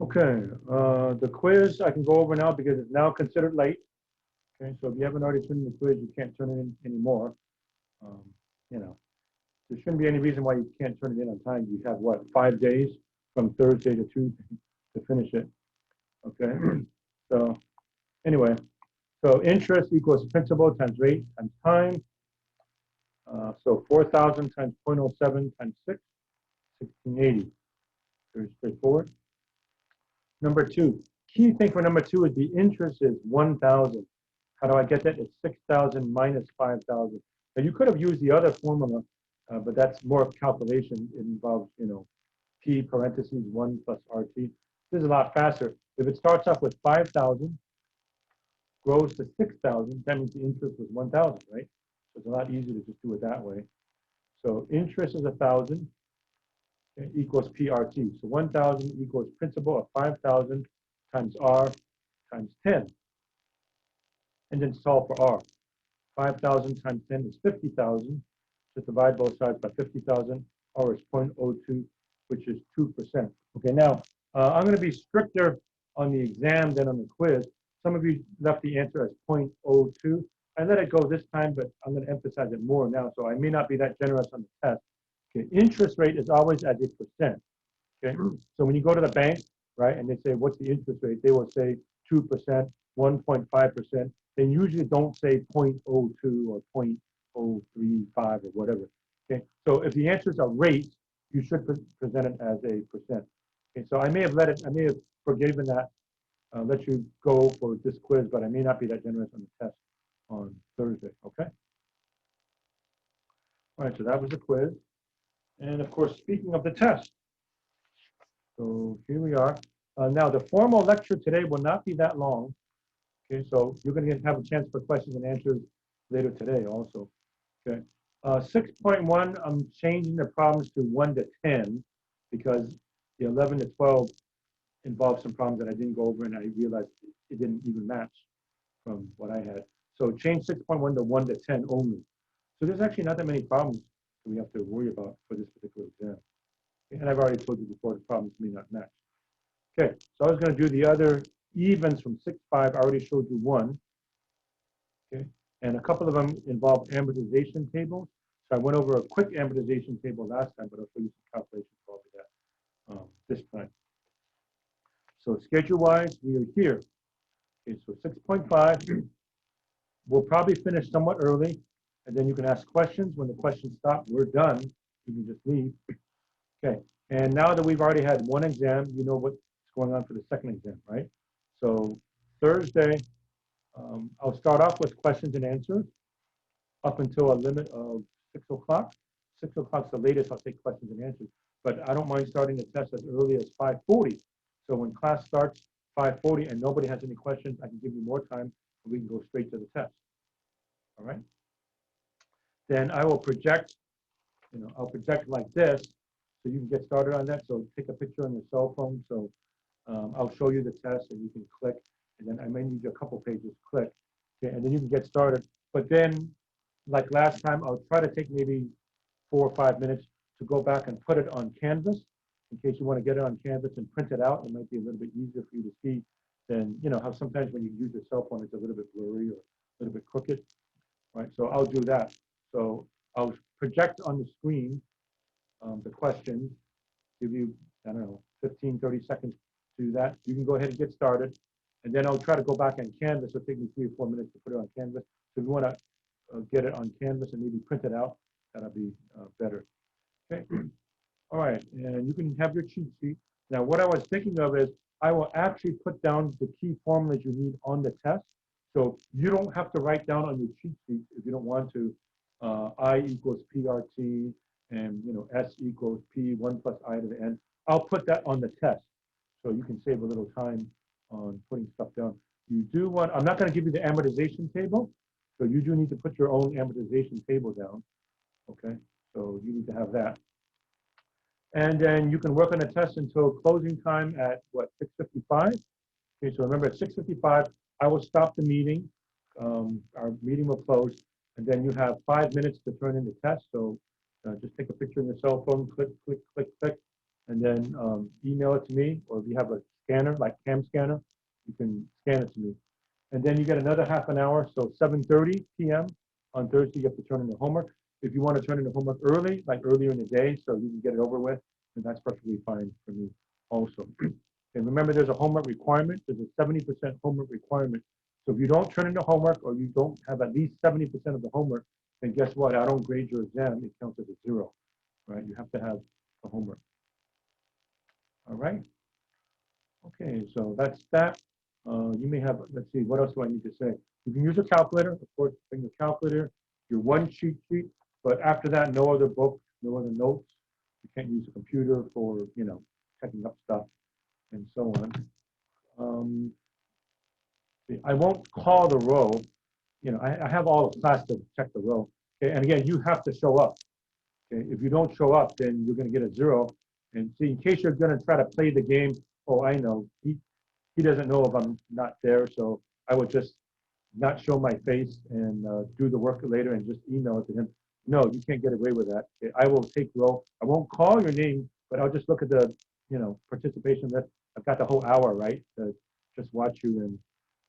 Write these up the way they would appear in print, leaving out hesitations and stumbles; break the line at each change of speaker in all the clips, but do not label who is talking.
Okay, the quiz I can go over now because it's now considered late. Okay, so if you haven't already turned in the quiz, you can't turn it in anymore. Um, you know, there shouldn't be any reason why you can't turn it in on time. You have what, 5 days from Thursday to Tuesday to finish it. Okay, so anyway, so interest equals principal times rate times time. So 4,000 times 0.07 times 6, 1680. Very straightforward. Number two, key thing for number two is the interest is 1,000. How do I get that? It's 6,000 minus 5,000. Now you could have used the other formula, but that's more of calculation. It involves, P parentheses 1 plus RT. This is a lot faster. If it starts off with 5,000, grows to 6,000, that means the interest was 1,000, right? So it's a lot easier to just do it that way. So interest is 1,000 equals PRT. So 1,000 equals principal of 5,000 times R times 10. And then solve for R. 5,000 times 10 is 50,000. So divide both sides by 50,000. R is 0.02, which is 2%. Okay, now I'm going to be stricter on the exam than on the quiz. Some of you left the answer as 0.02. I let it go this time, but I'm going to emphasize it more now, so I may not be that generous on the test. Okay, interest rate is always as a percent. Okay, so when you go to the bank, right, and they say, what's the interest rate? They will say 2%, 1.5%. They usually don't say 0.02 or 0.035 or whatever. Okay, so if the answers are rates, you should present it as a percent. Okay, so I may have forgiven that, let you go for this quiz, but I may not be that generous on the test on Thursday. Okay. All right, so that was the quiz. And of course, speaking of the test, so here we are. Now, the formal lecture today will not be that long. Okay, so you're going to have a chance for questions and answers later today also. Okay. 6.1, I'm changing the problems to 1 to 10 because the 11 to 12 involved some problems that I didn't go over and I realized it didn't even match from what I had. So change 6.1 to 1 to 10 only. So there's actually not that many problems we have to worry about for this particular exam. And I've already told you before the problems may not match. Okay, so I was going to do the other evens from 6.5. I already showed you one. Okay, and a couple of them involve amortization tables. So I went over a quick amortization table last time, but I'll show you some calculations for that this time. So schedule-wise, we are here. Okay, so 6.5. We'll probably finish somewhat early, and then you can ask questions. When the questions stop, we're done. You can just leave. Okay, and now that we've already had one exam, you know what's going on for the second exam, right? So Thursday, I'll start off with questions and answers up until a limit of 6 o'clock. 6 o'clock is the latest I'll take questions and answers, but I don't mind starting the test as early as 5:40. So when class starts 5:40 and nobody has any questions, I can give you more time and we can go straight to the test. All right. Then I will project, I'll project like this so you can get started on that. So take a picture on your cell phone. So I'll show you the test and you can click, and then I may need you a couple pages, click, okay, and then you can get started. But then, like last time, I'll try to take maybe 4 or 5 minutes to go back and put it on Canvas in case you want to get it on Canvas and print it out. It might be a little bit easier for you to see than, how sometimes when you use your cell phone, it's a little bit blurry or a little bit crooked, right? So I'll do that. So I'll project on the screen the questions, give you, I don't know, 15, 30 seconds to do that. You can go ahead and get started. And then I'll try to go back on Canvas. It'll take me 3 or 4 minutes to put it on Canvas. So if you want to get it on Canvas and maybe print it out, that'll be better. Okay. All right. And you can have your cheat sheet. Now, what I was thinking of is I will actually put down the key formulas you need on the test. So you don't have to write down on your cheat sheet if you don't want to. I equals PRT and S equals P1 plus I to the n. I'll put that on the test. So you can save a little time on putting stuff down. You do want, I'm not going to give you the amortization table. So you do need to put your own amortization table down. Okay, so you need to have that. And then you can work on the test until closing time at what, 6:55? Okay, so remember at 6:55, I will stop the meeting. Our meeting will close, and then you have 5 minutes to turn in the test. So just take a picture on your cell phone, click, click, click, click, and then email it to me. Or if you have a scanner, like cam scanner, you can scan it to me. And then you get another half an hour, so 7:30 p.m. on Thursday, you have to turn in the homework. If you want to turn in the homework early, like earlier in the day, so you can get it over with, then that's perfectly fine for me also. And remember, there's a homework requirement. There's a 70% homework requirement. So if you don't turn in the homework or you don't have at least 70% of the homework, then guess what? I don't grade your exam. It counts as a 0, right? You have to have the homework. All right. Okay, so that's that. You may have, let's see, what else do I need to say? You can use a calculator, of course, bring your calculator, your one cheat sheet, but after that, no other book, no other notes. You can't use a computer for, checking up stuff and so on. I won't call the row. I have all the class to check the row. Okay, and again, you have to show up. Okay, if you don't show up, then you're going to get a 0. And see, in case you're going to try to play the game, oh, I know, he doesn't know if I'm not there, so I would just not show my face and do the work later and just email it to him. No, you can't get away with that. Okay, I will take row. I won't call your name, but I'll just look at the, participation list. I've got the whole hour, right, to just watch you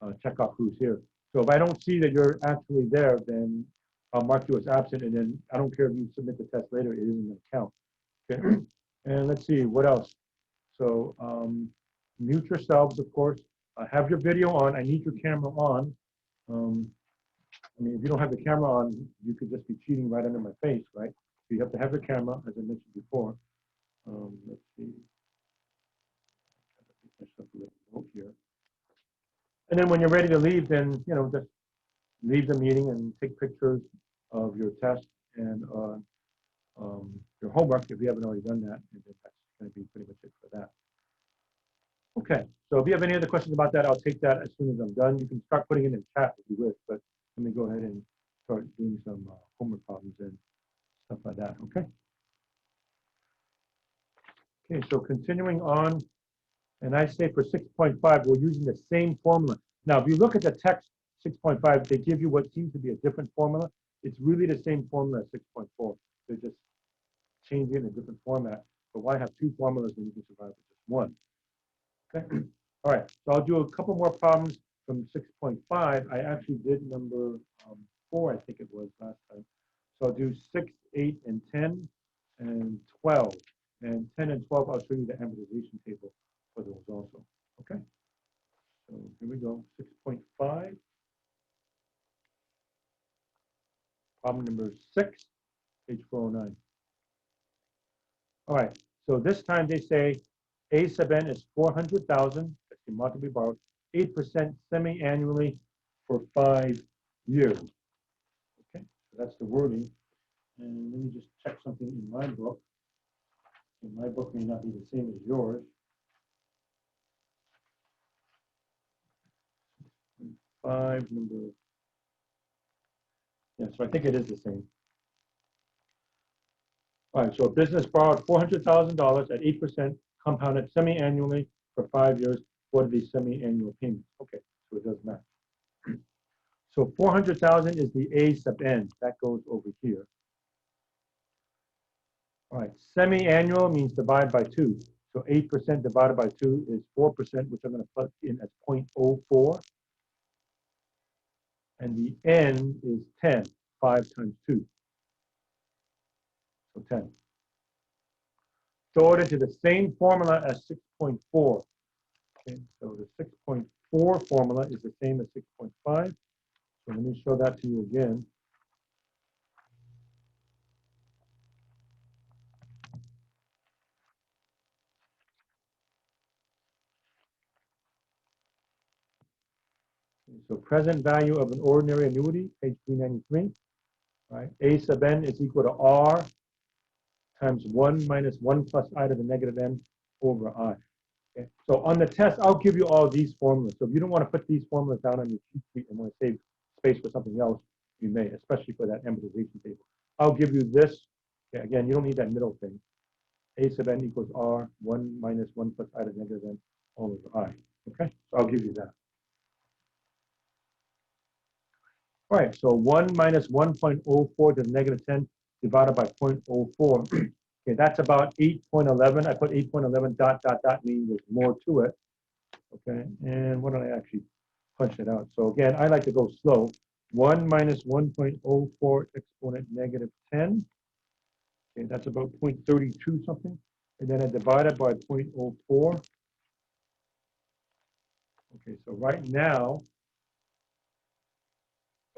and check off who's here. So if I don't see that you're actually there, then I'll mark you as absent, and then I don't care if you submit the test later, it isn't going to count. Okay, and let's see, what else? So mute yourselves, of course. Have your video on. I need your camera on. I mean, if you don't have the camera on, you could just be cheating right under my face, right? So you have to have your camera, as I mentioned before. Let's see. Here. And then when you're ready to leave, then, just leave the meeting and take pictures of your test and your homework if you haven't already done that. And then that's going to be pretty much it for that. Okay, so if you have any other questions about that, I'll take that as soon as I'm done. You can start putting it in chat if you wish, but let me go ahead and start doing some homework problems and stuff like that, okay? Okay, so continuing on, and I say for 6.5, we're using the same formula. Now, if you look at the text 6.5, they give you what seems to be a different formula. It's really the same formula as 6.4. They're just changing it in a different format. But why have 2 formulas when you can survive with just 1? Okay. All right, so I'll do a couple more problems from 6.5. I actually did number 4, I think it was last time. So I'll do 6, 8, and 10, and 12. And 10 and 12, I'll show you the amortization table for those also. Okay, so here we go, 6.5. Problem number 6, page 409. All right, so this time they say A sub n is 400,000, that's the amount to be borrowed, 8% semi-annually for 5 years. Okay, so that's the wording. And let me just check something in my book. And my book may not be the same as yours. 5 number. Yeah, so I think it is the same. All right, so a business borrowed $400,000 at 8% compounded semi-annually for 5 years. What are these semi-annual payments? Okay, so it does math. So 400,000 is the A sub n. That goes over here. All right, semi-annual means divide by 2. So 8% divided by 2 is 4%, which I'm going to plug in as 0.04. And the n is 10, 5 times 2. So 10. Throw it into the same formula as 6.4. Okay, so the 6.4 formula is the same as 6.5. So let me show that to you again. Okay, so present value of an ordinary annuity, page 393. Right? A sub n is equal to R times 1 minus 1 plus I to the negative n over I. Okay? So on the test, I'll give you all these formulas. So if you don't want to put these formulas down on your cheat sheet and want to save space for something else, you may, especially for that amortization table. I'll give you this. Okay, again, you don't need that middle thing. A sub n equals R, 1 minus 1 plus I to the negative n all over I. Okay, so I'll give you that. All right, so 1 minus 1.04 to the negative 10 divided by 0.04. Okay, that's about 8.11. I put 8.11 dot, dot, dot, meaning there's more to it. Okay, and what did I actually punch it out? So again, I like to go slow. 1 minus 1.04 exponent negative 10. Okay, that's about 0.32 something. And then I divide it by 0.04. Okay, so right now,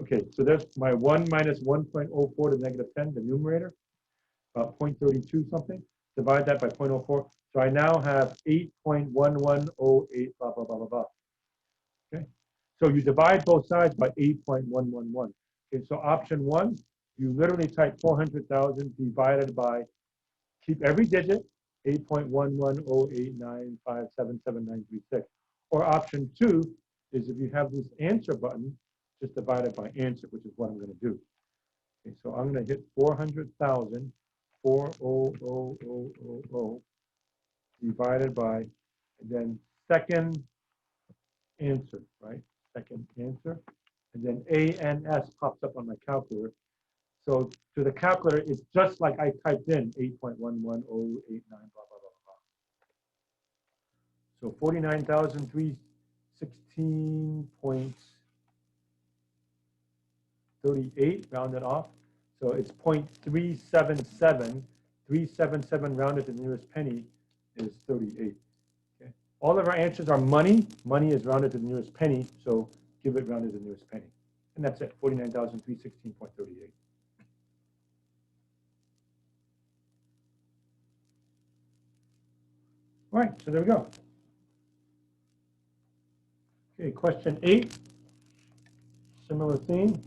okay, so there's my 1 minus 1.04 to negative 10, the numerator, about 0.32 something. Divide that by 0.04. So I now have 8.1108, blah, blah, blah, blah, blah. Okay, so you divide both sides by 8.111. Okay, so option one, you literally type 400,000 divided by, keep every digit, 8.11089577936. Or option two is if you have this answer button, just divide it by answer, which is what I'm going to do. Okay, so I'm going to hit 400,000, 40000 divided by, and then second answer, right? Second answer. And then A and S pops up on my calculator. So to the calculator, it's just like I typed in 8.11089, blah, blah, blah, blah. So 49,316.38 rounded off. So it's 0.377. 377 rounded to the nearest penny is 38. Okay. All of our answers are money. Money is rounded to the nearest penny, so give it rounded to the nearest penny. And that's it, 49,316.38. All right, so there we go. Okay, question 8, similar theme.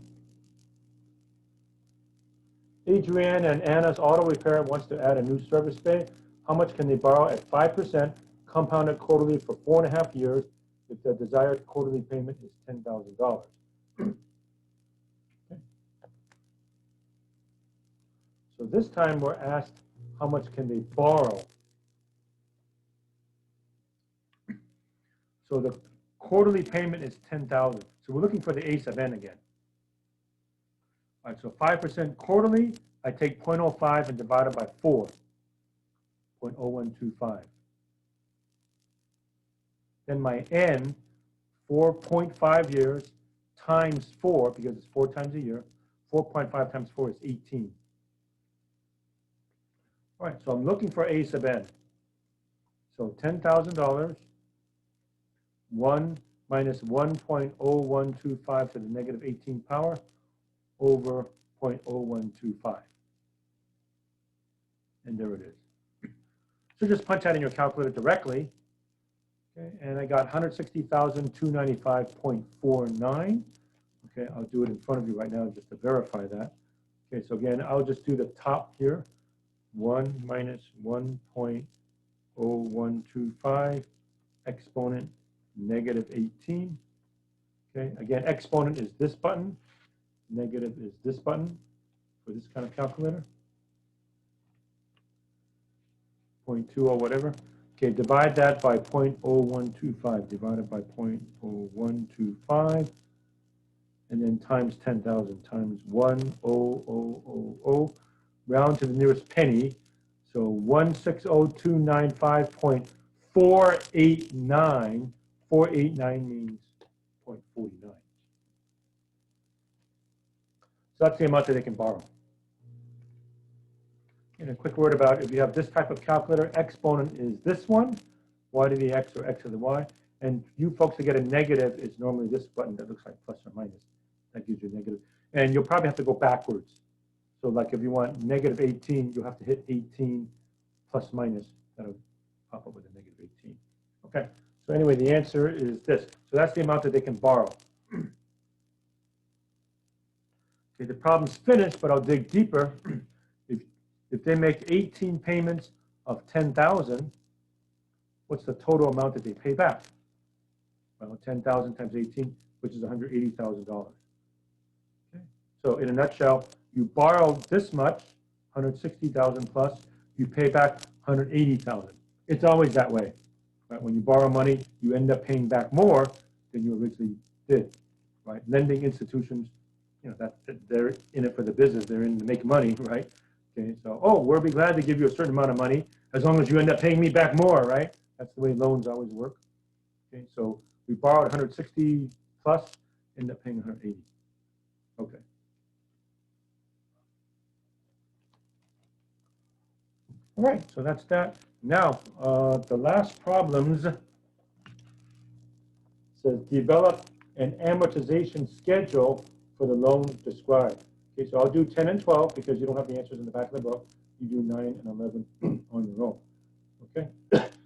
Adrienne and Anna's auto repair wants to add a new service bay. How much can they borrow at 5%, compounded quarterly for 4.5 years, if the desired quarterly payment is $10,000? Okay. So this time we're asked how much can they borrow. So the quarterly payment is 10,000. So we're looking for the A sub n again. All right, so 5% quarterly, I take 0.05 and divide it by 4, 0.0125. Then my n, 4.5 years times 4, because it's 4 times a year, 4.5 times 4 is 18. All right, so I'm looking for A sub n. So $10,000, 1 minus 1.0125 to the negative 18 power over 0.0125. And there it is. So just punch that in your calculator directly. Okay, and I got 160,295.49. Okay, I'll do it in front of you right now just to verify that. Okay, so again, I'll just do the top here. 1 minus 1.0125 exponent negative 18. Okay, again, exponent is this button. Negative is this button for this kind of calculator. 0.2 or whatever. Okay, divide that by 0.0125, divided by 0.0125, and then times 10,000 times 10000, round to the nearest penny. So 160,295.489. 489 means 0.49. So that's the amount that they can borrow. And a quick word about if you have this type of calculator, exponent is this one, y to the x or x to the y. And you folks that get a negative, it's normally this button that looks like plus or minus. That gives you a negative. And you'll probably have to go backwards. So like if you want negative 18, you'll have to hit 18 plus minus. That'll pop up with a negative 18. Okay, so anyway, the answer is this. So that's the amount that they can borrow. Okay, the problem's finished, but I'll dig deeper. If they make 18 payments of 10,000, what's the total amount that they pay back? Well, 10,000 times 18, which is $180,000. Okay. So in a nutshell, you borrow this much, 160,000 plus, you pay back 180,000. It's always that way. Right? When you borrow money, you end up paying back more than you originally did. Right? Lending institutions, you know, that they're in it for the business. They're in to make money, right? Okay, so, oh, we'll be glad to give you a certain amount of money as long as you end up paying me back more, right? That's the way loans always work. Okay, so we borrowed 160 plus, end up paying 180. Okay. All right, so that's that. Now, the last problems says develop an amortization schedule for the loan described. Okay, so I'll do 10 and 12 because you don't have the answers in the back of the book. You do 9 and 11 on your own. Okay.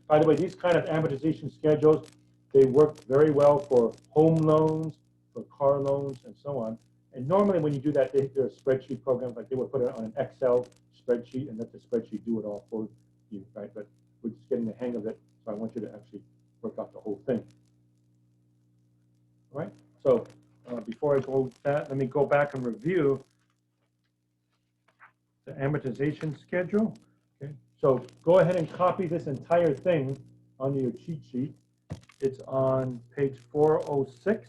By the way, these kind of amortization schedules, they work very well for home loans, for car loans, and so on. And normally when you do that, there are spreadsheet programs, like they would put it on an Excel spreadsheet and let the spreadsheet do it all for you, right? But we're just getting the hang of it, so I want you to actually work out the whole thing. All right, so before I go with that, let me go back and review the amortization schedule. Okay, so go ahead and copy this entire thing onto your cheat sheet. It's on page 406,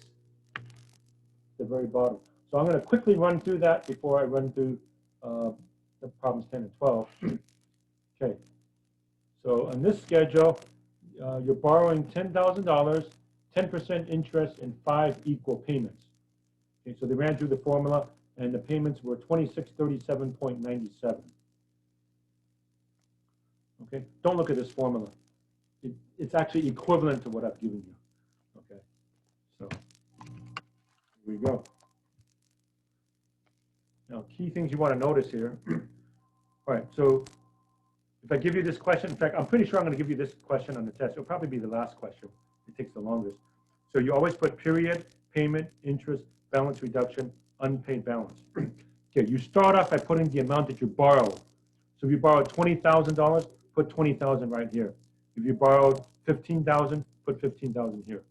the very bottom. So I'm going to quickly run through that before I run through the problems 10 and 12. Okay, so on this schedule, you're borrowing $10,000, 10% interest in 5 equal payments. Okay, so they ran through the formula, and the payments were $2637.97. Okay, don't look at this formula. It's actually equivalent to what I've given you. Okay, so here we go. Now, key things you want to notice here. All right, so if I give you this question, in fact, I'm pretty sure I'm going to give you this question on the test. It'll probably be the last question. It takes the longest. So you always put period, payment, interest, balance reduction, unpaid balance. Okay, you start off by putting the amount that you borrowed. So if you borrowed $20,000, put $20,000 right here. If you borrowed $15,000, put $15,000 here.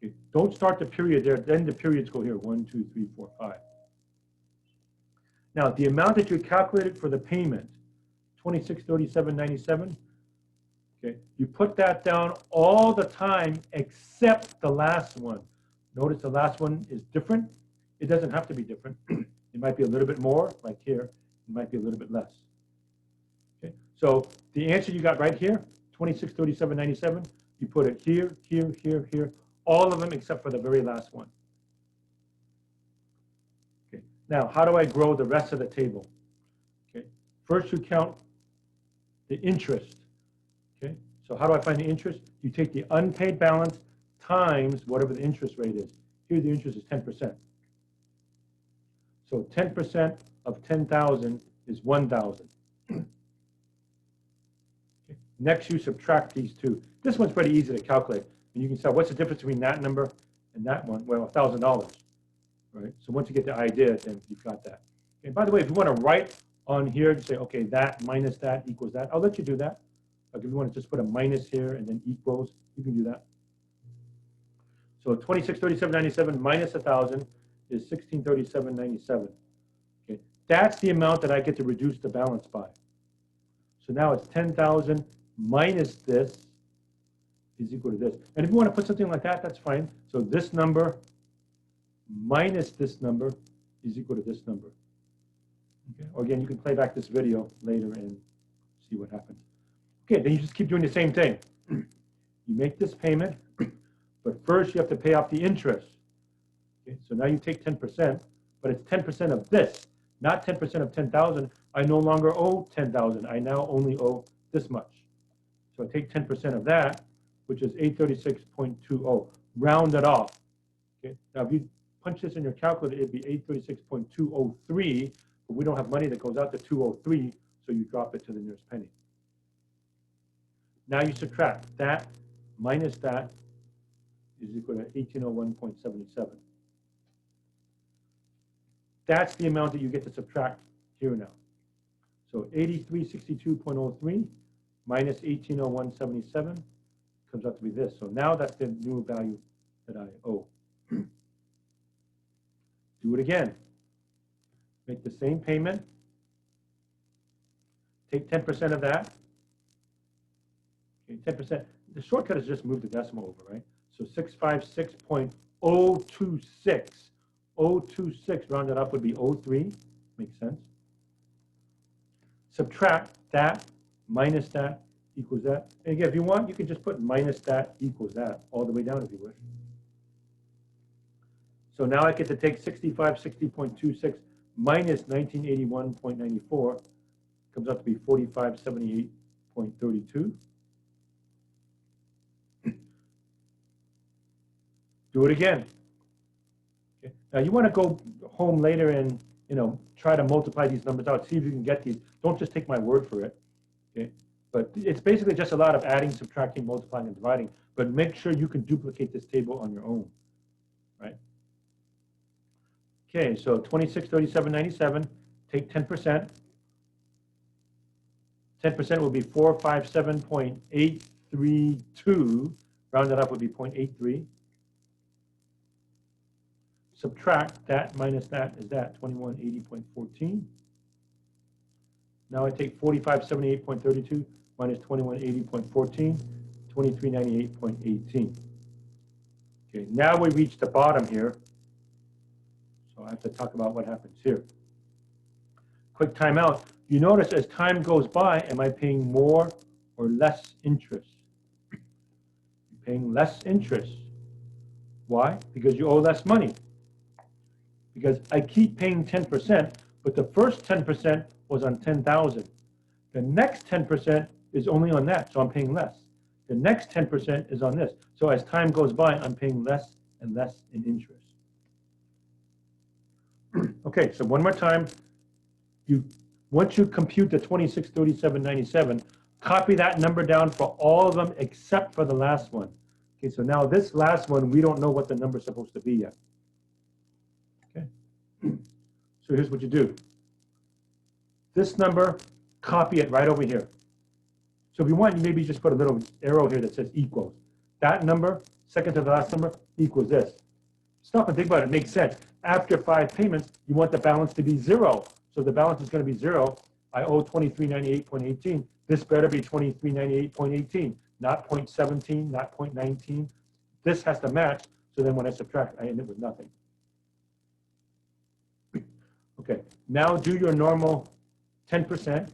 Okay, don't start the period there. Then the periods go here. 1, 2, 3, 4, 5. Now, the amount that you calculated for the payment, $2637.97. Okay, you put that down all the time except the last one. Notice the last one is different. It doesn't have to be different. It might be a little bit more, like here. It might be a little bit less. Okay, so the answer you got right here, $2637.97. You put it here, here, here, here. All of them except for the very last one. Okay, now how do I grow the rest of the table? Okay, first you count the interest. Okay, so how do I find the interest? You take the unpaid balance times whatever the interest rate is. Here the interest is 10%. So 10% of 10,000 is 1,000. Okay. Next, you subtract these two. This one's pretty easy to calculate. And you can say, what's the difference between that number and that one? Well, $1,000, right? So once you get the idea, then you've got that. And by the way, if you want to write on here and say, okay, that minus that equals that, I'll let you do that. Like if you want to just put a minus here and then equals, you can do that. So 2637.97 minus 1,000 is 1637.97. Okay, that's the amount that I get to reduce the balance by. So now it's 10,000 minus this is equal to this. And if you want to put something like that, that's fine. So this number minus this number is equal to this number. Okay, or again, you can play back this video later and see what happens. Okay, then you just keep doing the same thing. You make this payment, but first you have to pay off the interest. Okay, so now you take 10%, but it's 10% of this, not 10% of 10,000. I no longer owe 10,000. I now only owe this much. So I take 10% of that, which is 836.20. Round it off. Okay, now if you punch this in your calculator, it'd be 836.203, but we don't have money that goes out to 203, so you drop it to the nearest penny. Now you subtract that minus that is equal to 1801.77. That's the amount that you get to subtract here now. So 8362.03 minus 1801.77 comes out to be this. So now that's the new value that I owe. Do it again. Make the same payment. Take 10% of that. Okay, 10%. The shortcut is just move the decimal over, right? So 656.026. 026 rounded up would be 03. Makes sense. Subtract that minus that equals that. And again, if you want, you can just put minus that equals that all the way down if you wish. So now I get to take 6560.26 minus 1981.94, comes out to be 4578.32. Do it again. Okay. Now you want to go home later and try to multiply these numbers out, see if you can get these. Don't just take my word for it. Okay. But it's basically just a lot of adding, subtracting, multiplying, and dividing. But make sure you can duplicate this table on your own. Right? Okay, so 2637.97, take 10%. 10% will be 457.832. Rounded up would be 0.83. Subtract that minus that is that, 2180.14. Now I take 4578.32 minus 2180.14, 2398.18. Okay, now we reach the bottom here. So I have to talk about what happens here. Quick timeout. You notice as time goes by, am I paying more or less interest? You're paying less interest. Why? Because you owe less money. Because I keep paying 10%, but the first 10% was on 10,000. The next 10% is only on that, so I'm paying less. The next 10% is on this. So as time goes by, I'm paying less and less in interest. Okay, so one more time. Once you compute the 2637.97, copy that number down for all of them except for the last one. Okay, so now this last one, we don't know what the number is supposed to be yet. Okay, so here's what you do. This number, copy it right over here. So if you want, you maybe just put a little arrow here that says equals. That number, second to the last number, equals this. Stop and think about it. It makes sense. After 5 payments, you want the balance to be 0. So the balance is going to be 0. I owe 2398.18. This better be 2398.18, not 0.17, not 0.19. This has to match. So then when I subtract, I end up with nothing. Okay, now do your normal 10%.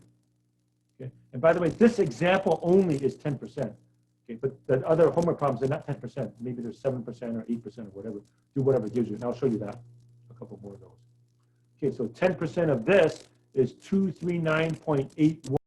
Okay, and by the way, this example only is 10%. Okay, but the other homework problems are not 10%. Maybe they're 7% or 8% or whatever. Do whatever it gives you. And I'll show you that. A couple more of those. Okay, so 10% of this is 239.81.